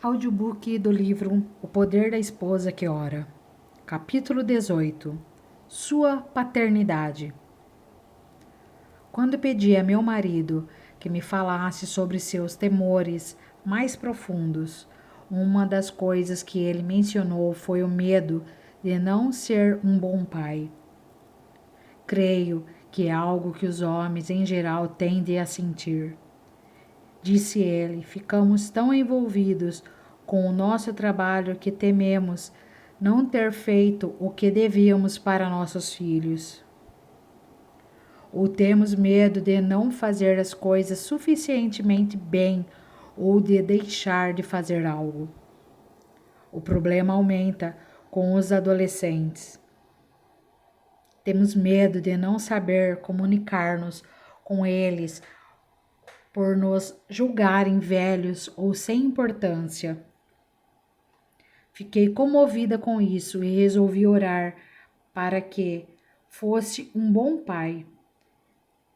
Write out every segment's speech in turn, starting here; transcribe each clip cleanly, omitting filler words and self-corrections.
Audiobook do livro O Poder da Esposa que Ora. Capítulo 18. Sua paternidade. Quando pedi a meu marido que me falasse sobre seus temores mais profundos, uma das coisas que ele mencionou foi o medo de não ser um bom pai. Creio que é algo que os homens em geral tendem a sentir. Disse ele, ficamos tão envolvidos com o nosso trabalho que tememos não ter feito o que devíamos para nossos filhos. Ou temos medo de não fazer as coisas suficientemente bem ou de deixar de fazer algo. O problema aumenta com os adolescentes. Temos medo de não saber comunicar-nos com eles por nos julgarem velhos ou sem importância. Fiquei comovida com isso e resolvi orar para que fosse um bom pai.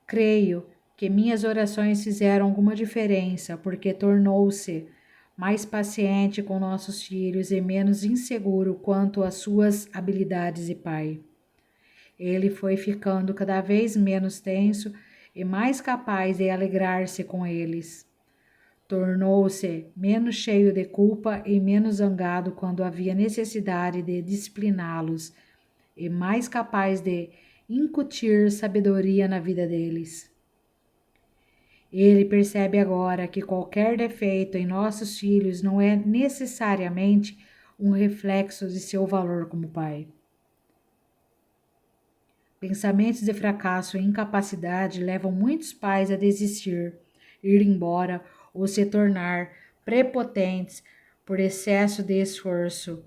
Creio que minhas orações fizeram alguma diferença, porque tornou-se mais paciente com nossos filhos e menos inseguro quanto às suas habilidades de pai. Ele foi ficando cada vez menos tenso e mais capaz de alegrar-se com eles. Tornou-se menos cheio de culpa e menos zangado quando havia necessidade de discipliná-los e mais capaz de incutir sabedoria na vida deles. Ele percebe agora que qualquer defeito em nossos filhos não é necessariamente um reflexo de seu valor como pai. Pensamentos de fracasso e incapacidade levam muitos pais a desistir, ir embora ou se tornar prepotentes por excesso de esforço,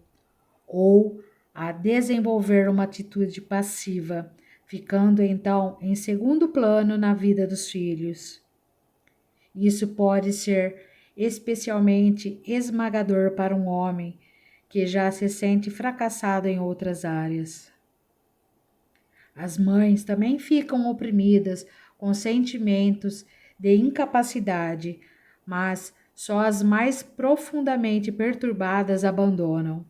ou a desenvolver uma atitude passiva, ficando então em segundo plano na vida dos filhos. Isso pode ser especialmente esmagador para um homem que já se sente fracassado em outras áreas. As mães também ficam oprimidas com sentimentos de incapacidade, mas só as mais profundamente perturbadas abandonam,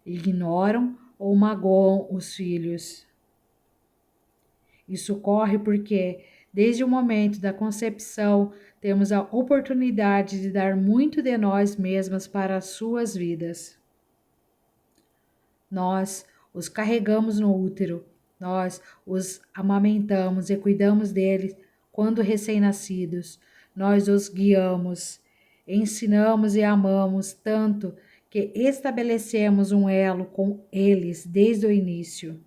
ignoram ou magoam os filhos. Isso ocorre porque, desde o momento da concepção, temos a oportunidade de dar muito de nós mesmas para as suas vidas. Nós os carregamos no útero. Nós os amamentamos e cuidamos deles quando recém-nascidos. Nós os guiamos, ensinamos e amamos tanto que estabelecemos um elo com eles desde o início.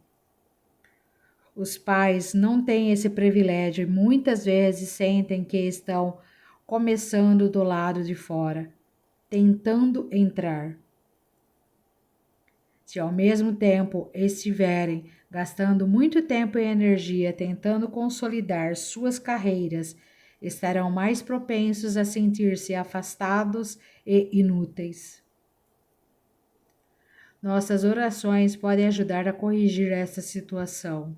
Os pais não têm esse privilégio e muitas vezes sentem que estão começando do lado de fora, tentando entrar. Se ao mesmo tempo estiverem gastando muito tempo e energia tentando consolidar suas carreiras, estarão mais propensos a sentir-se afastados e inúteis. Nossas orações podem ajudar a corrigir essa situação.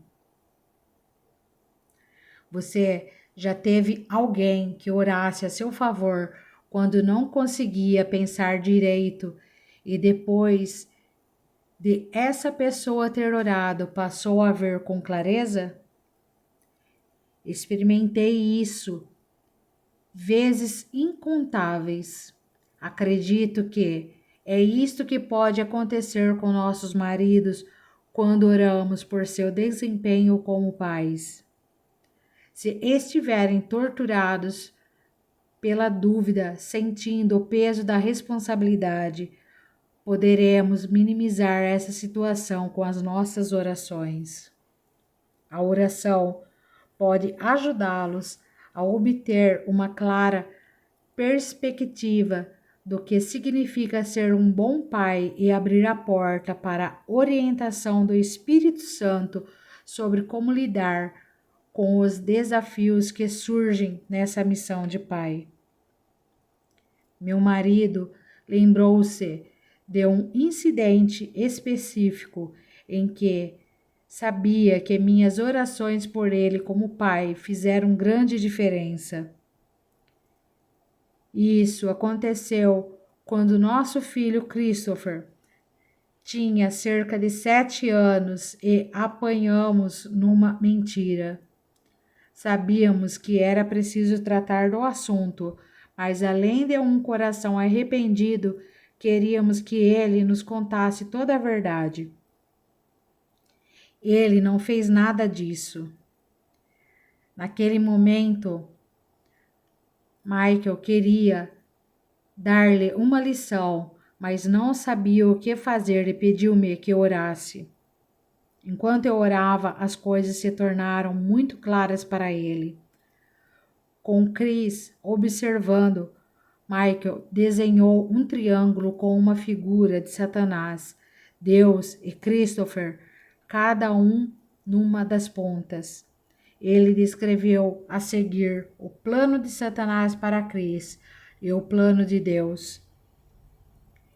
Você já teve alguém que orasse a seu favor quando não conseguia pensar direito e depois de essa pessoa ter orado, passou a ver com clareza? Experimentei isso vezes incontáveis. Acredito que é isto que pode acontecer com nossos maridos quando oramos por seu desempenho como pais. Se estiverem torturados pela dúvida, sentindo o peso da responsabilidade, poderemos minimizar essa situação com as nossas orações. A oração pode ajudá-los a obter uma clara perspectiva do que significa ser um bom pai e abrir a porta para a orientação do Espírito Santo sobre como lidar com os desafios que surgem nessa missão de pai. Meu marido lembrou-se de um incidente específico em que sabia que minhas orações por ele como pai fizeram grande diferença. Isso aconteceu Quando nosso filho Christopher tinha cerca de 7 anos e apanhamos numa mentira. Sabíamos que era preciso tratar do assunto, mas além de um coração arrependido, queríamos que ele nos contasse toda a verdade. Ele não fez nada disso. Naquele momento, Michael queria dar-lhe uma lição, mas não sabia o que fazer e pediu-me que orasse. Enquanto eu orava, as coisas se tornaram muito claras para ele. Com Chris observando, Michael desenhou um triângulo com uma figura de Satanás, Deus e Christopher, cada um numa das pontas. Ele descreveu a seguir o plano de Satanás para Chris e o plano de Deus.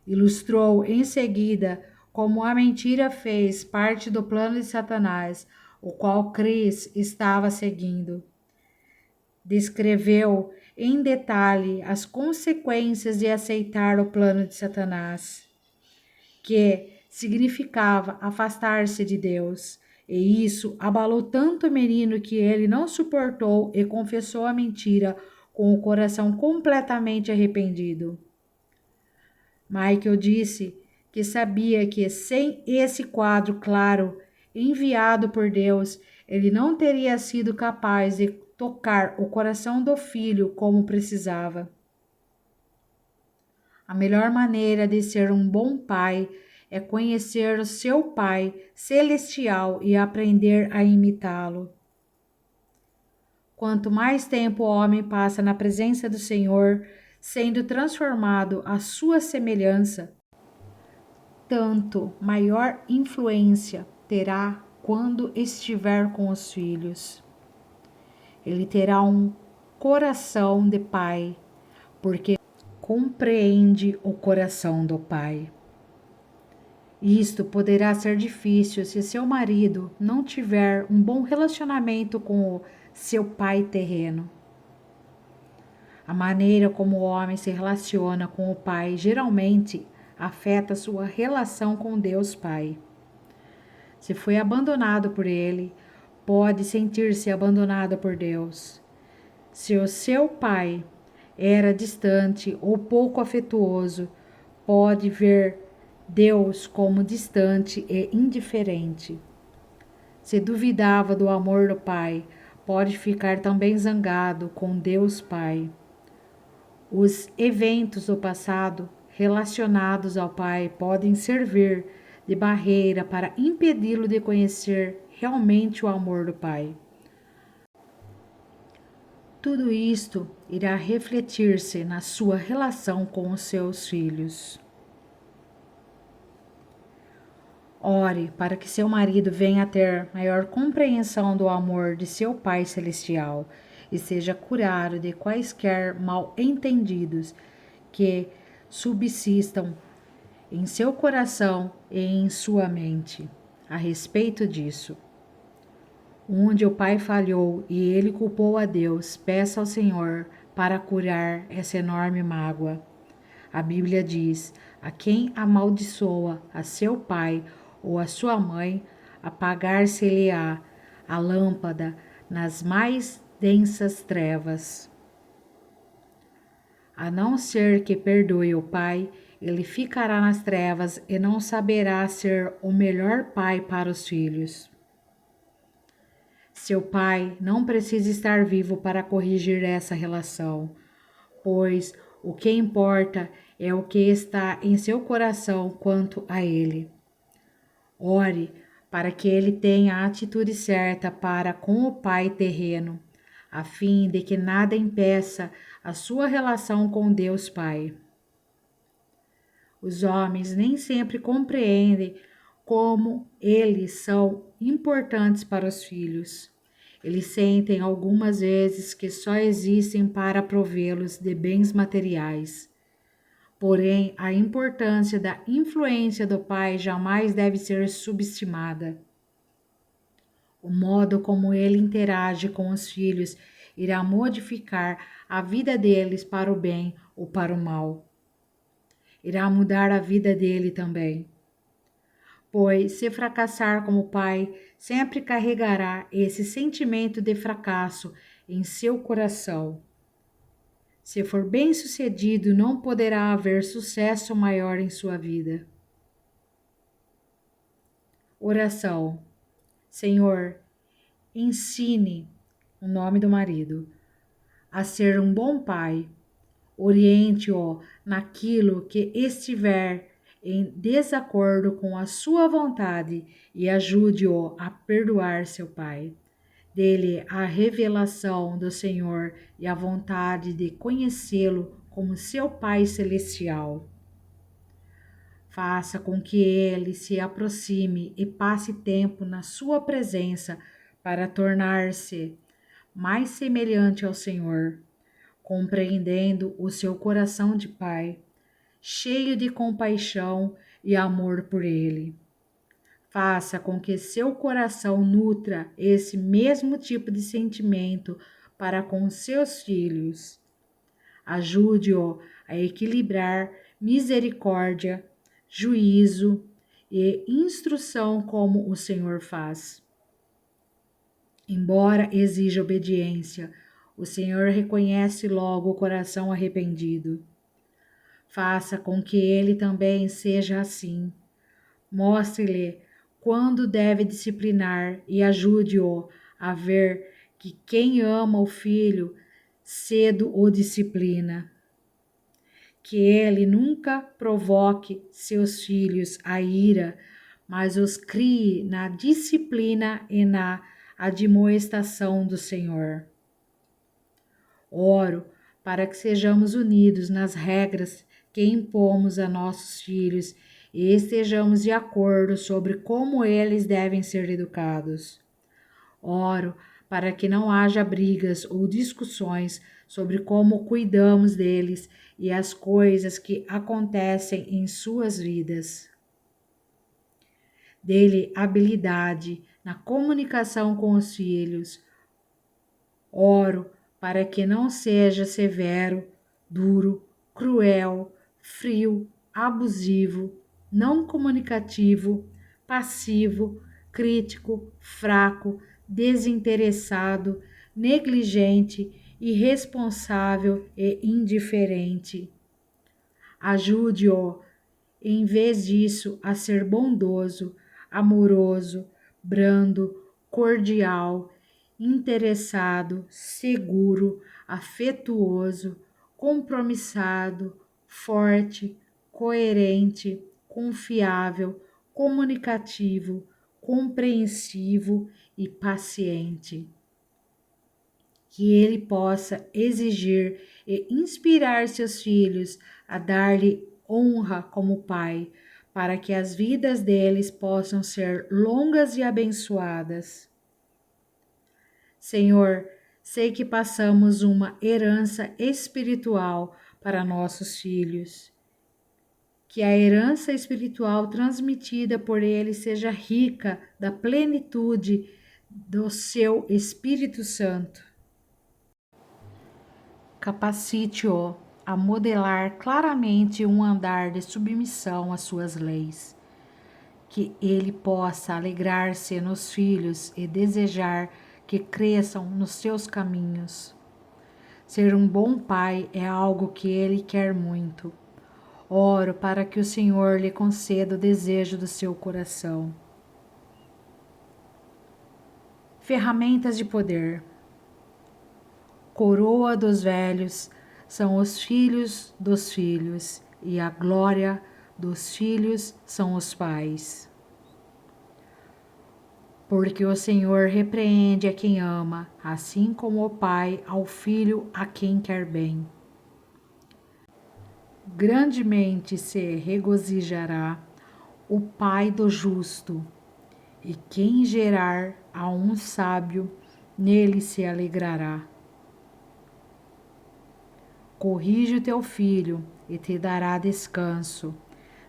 Ilustrou em seguida como a mentira fez parte do plano de Satanás, o qual Chris estava seguindo. Descreveu em detalhe as consequências de aceitar o plano de Satanás, que significava afastar-se de Deus. E isso abalou tanto o menino que ele não suportou e confessou a mentira com o coração completamente arrependido. Michael disse que sabia que sem esse quadro claro enviado por Deus, ele não teria sido capaz de tocar o coração do filho como precisava. A melhor maneira de ser um bom pai é conhecer o seu Pai celestial e aprender a imitá-lo. Quanto mais tempo o homem passa na presença do Senhor, sendo transformado à sua semelhança, tanto maior influência terá quando estiver com os filhos. Ele terá um coração de pai, porque compreende o coração do pai. Isto poderá ser difícil se seu marido não tiver um bom relacionamento com o seu pai terreno. A maneira como o homem se relaciona com o pai geralmente afeta sua relação com Deus Pai. Se foi abandonado por ele, pode sentir-se abandonado por Deus. Se o seu pai era distante ou pouco afetuoso, pode ver Deus como distante e indiferente. Se duvidava do amor do pai, pode ficar também zangado com Deus Pai. Os eventos do passado relacionados ao pai podem servir de barreira para impedi-lo de conhecer realmente o amor do pai. Tudo isto irá refletir-se na sua relação com os seus filhos. Ore para que seu marido venha a ter maior compreensão do amor de seu Pai Celestial e seja curado de quaisquer mal-entendidos que subsistam em seu coração e em sua mente a respeito disso. Onde o pai falhou e ele culpou a Deus, peça ao Senhor para curar essa enorme mágoa. A Bíblia diz: a quem amaldiçoa a seu pai ou a sua mãe, apagar-se-lhe-á a lâmpada nas mais densas trevas. A não ser que perdoe o pai, ele ficará nas trevas e não saberá ser o melhor pai para os filhos. Seu pai não precisa estar vivo para corrigir essa relação, pois o que importa é o que está em seu coração quanto a ele. Ore para que ele tenha a atitude certa para com o pai terreno, a fim de que nada impeça a sua relação com Deus Pai. Os homens nem sempre compreendem como eles são importantes para os filhos. Eles sentem algumas vezes que só existem para provê-los de bens materiais. Porém, a importância da influência do pai jamais deve ser subestimada. O modo como ele interage com os filhos irá modificar a vida deles para o bem ou para o mal. irá mudar a vida dele também. Pois, se fracassar como pai, sempre carregará esse sentimento de fracasso em seu coração. Se for bem-sucedido, não poderá haver sucesso maior em sua vida. Oração. Senhor, ensine o nome do marido a ser um bom pai. Oriente-o naquilo que estiver em desacordo com a sua vontade e ajude-o a perdoar seu pai. Dele a revelação do Senhor e a vontade de conhecê-lo como seu Pai Celestial. Faça com que ele se aproxime e passe tempo na sua presença para tornar-se mais semelhante ao Senhor, compreendendo o seu coração de pai, cheio de compaixão e amor por ele. Faça com que seu coração nutra esse mesmo tipo de sentimento para com seus filhos. Ajude-o a equilibrar misericórdia, juízo e instrução como o Senhor faz. Embora exija obediência, o Senhor reconhece logo o coração arrependido. Faça com que ele também seja assim. Mostre-lhe quando deve disciplinar e ajude-o a ver que quem ama o filho cedo o disciplina. Que ele nunca provoque seus filhos à ira, mas os crie na disciplina e na admoestação do Senhor. Oro para que sejamos unidos nas regras que impomos a nossos filhos e estejamos de acordo sobre como eles devem ser educados. Oro para que não haja brigas ou discussões sobre como cuidamos deles e as coisas que acontecem em suas vidas. Dê-lhe habilidade na comunicação com os filhos. Oro para que não seja severo, duro, cruel, frio, abusivo, não comunicativo, passivo, crítico, fraco, desinteressado, negligente, irresponsável e indiferente. Ajude-o, em vez disso, a ser bondoso, amoroso, brando, cordial, interessado, seguro, afetuoso, compromissado, forte, coerente, confiável, comunicativo, compreensivo e paciente. Que ele possa exigir e inspirar seus filhos a dar-lhe honra como pai, para que as vidas deles possam ser longas e abençoadas. Senhor, sei que passamos uma herança espiritual para nossos filhos. Que a herança espiritual transmitida por eles seja rica da plenitude do seu Espírito Santo. Capacite-o a modelar claramente um andar de submissão às suas leis. Que ele possa alegrar-se nos filhos e desejar que cresçam nos seus caminhos. Ser um bom pai é algo que ele quer muito. Oro para que o Senhor lhe conceda o desejo do seu coração. Ferramentas de poder. Coroa dos velhos são os filhos dos filhos, e a glória dos filhos são os pais. Porque o Senhor repreende a quem ama, assim como o pai ao filho a quem quer bem. Grandemente se regozijará o pai do justo, e quem gerar a um sábio, nele se alegrará. Corrige o teu filho e te dará descanso,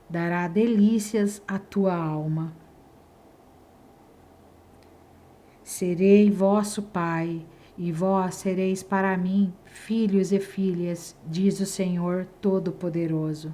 dará delícias à tua alma. Serei vosso pai, e vós sereis para mim filhos e filhas, diz o Senhor Todo-Poderoso.